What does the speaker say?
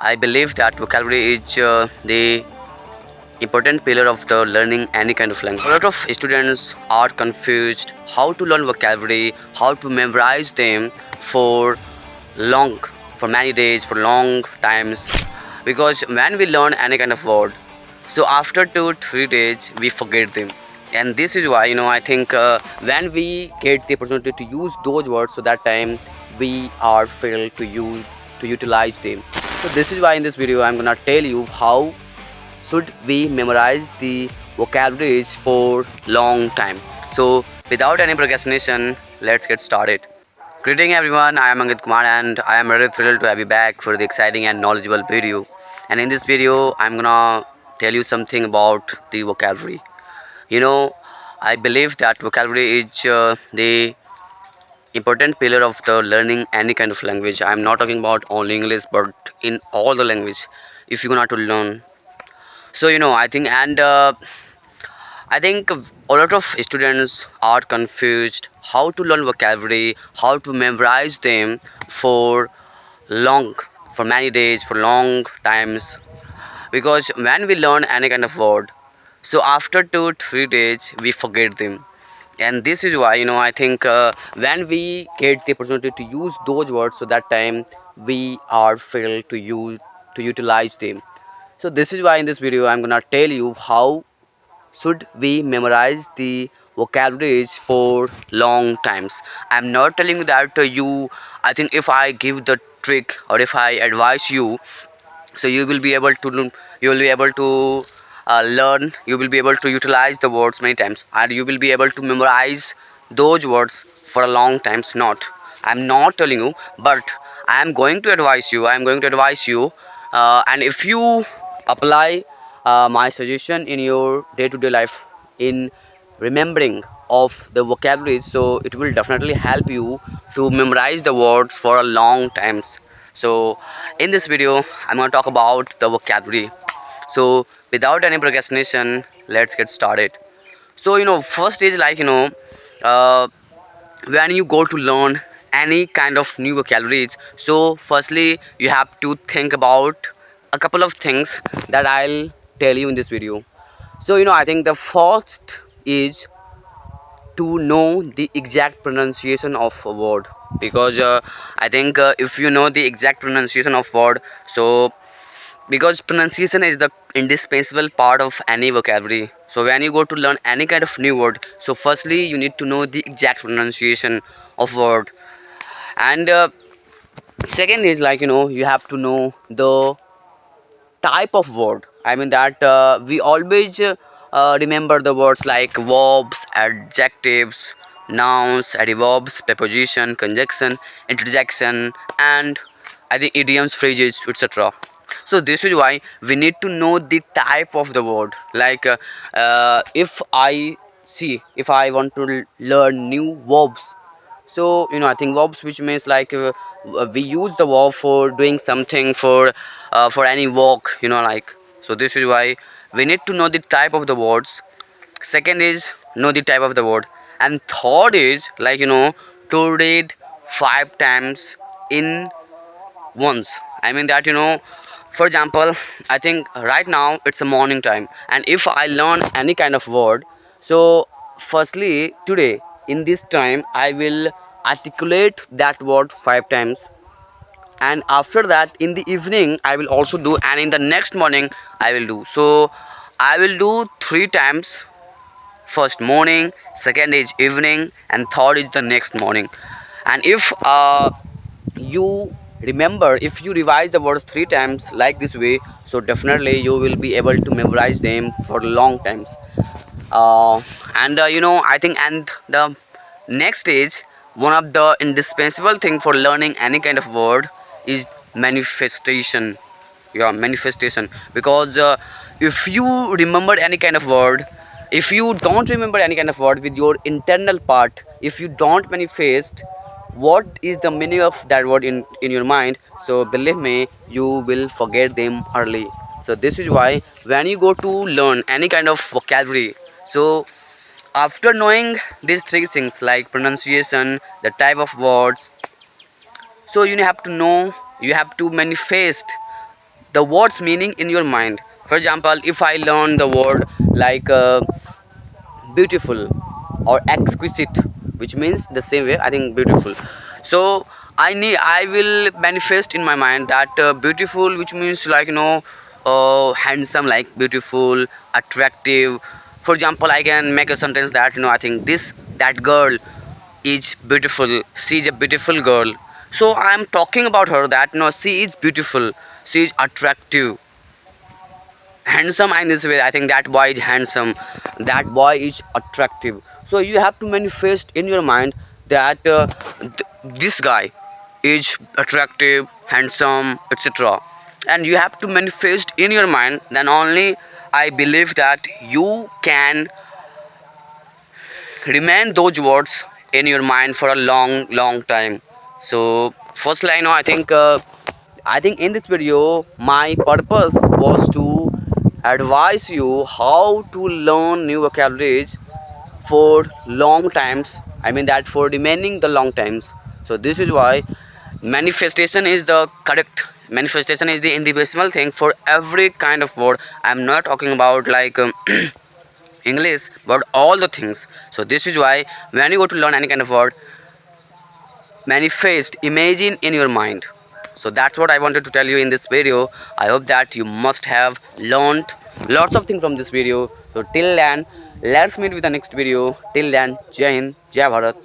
I believe that vocabulary is the important pillar of the learning any kind of language. A lot of students are confused how to learn vocabulary, how to memorize them for long, for many days, for long times. Because when we learn any kind of word, so after 2 3 days we forget them. And this is why I think when we get the opportunity to use those words, so that time we are failed to utilize them. So this is why in this video I'm gonna tell you how should we memorize the vocabularies for long time. So without any procrastination, let's get started. Greeting everyone, I am Angit Kumar and I am very thrilled to have you back for the exciting and knowledgeable video. And in this video, I'm gonna tell you something about the vocabulary. You know, I believe that vocabulary is the important pillar of the learning any kind of language. I'm not talking about only English, but in all the language. If you're gonna to learn, so I think a lot of students are confused how to learn vocabulary, how to memorize them for long, for many days, for long times. Because when we learn any kind of word, so after 2 3 days we forget them. And this is why I think when we get the opportunity to use those words, so that time we are failed to utilize them. So this is why in this video I'm gonna tell you how should we memorize the vocabularies for long times. I'm not telling you that I think if I give the trick or if I advise you, so you will be able to learn, you will be able to utilize the words many times and you will be able to memorize those words for a long times. Not, I'm not telling you, but I am going to advise you, and if you apply my suggestion in your day-to-day life in remembering of the vocabulary, so it will definitely help you to memorize the words for a long times. So in this video I'm going to talk about the vocabulary. So without any procrastination, let's get started. So first is uh, when you go to learn any kind of new vocabularies, so firstly you have to think about a couple of things that I'll tell you in this video. So I think the first is to know the exact pronunciation of a word. Because I think if you know the exact pronunciation of word, so because pronunciation is the indispensable part of any vocabulary. So when you go to learn any kind of new word, so firstly you need to know the exact pronunciation of word. And second is you have to know the type of word. I mean that we always remember the words like verbs, adjectives, nouns, adverbs, preposition, conjunction, interjection, and I think idioms, phrases, etc. So this is why we need to know the type of the word. If I want to learn new verbs, so I think verbs, which means we use the verb for doing something, for any work, so this is why we need to know the type of the words. Second is know the type of the word, and third is to read 5 times in once. I mean that for example, I think right now it's a morning time, and if I learn any kind of word, so firstly today in this time I will articulate that word 5 times, and after that in the evening I will also do, and in the next morning I will do. So I will do 3 times: first morning, second is evening, and third is the next morning. And if you remember, if you revise the words 3 times like this way, so definitely you will be able to memorize them for long times. And I think, and the next is one of the indispensable thing for learning any kind of word is manifestation. Yeah, manifestation. Because if you remember any kind of word, if you don't remember any kind of word with your internal part, if you don't manifest what is the meaning of that word in your mind, so believe me, you will forget them early. So this is why when you go to learn any kind of vocabulary, so after knowing these three things like pronunciation, the type of words, so you have to know, you have to manifest the word's meaning in your mind. For example, if I learn the word like beautiful or exquisite, which means the same way, I think beautiful. So I will manifest in my mind that beautiful, which means like handsome, like beautiful, attractive. For example, I can make a sentence that I think this that girl is beautiful, she is a beautiful girl. So I am talking about her that no, she is beautiful, she is attractive, handsome. In this way, I think that boy is handsome, that boy is attractive. So you have to manifest in your mind that this guy is attractive, handsome, etc. And you have to manifest in your mind, then only I believe that you can remain those words in your mind for a long time. So firstly, I think in this video my purpose was to advise you how to learn new vocabularies for long times. I mean that for remaining the long times. So this is why manifestation is the correct, manifestation is the individual thing for every kind of word. I'm not talking about like English, but all the things. So this is why when you go to learn any kind of word, manifest, imagine in your mind. So that's what I wanted to tell you in this video. I hope that you must have learned lots of things from this video. So till then, let's meet with the next video. Till then, Jai Hind, Jai Bharat.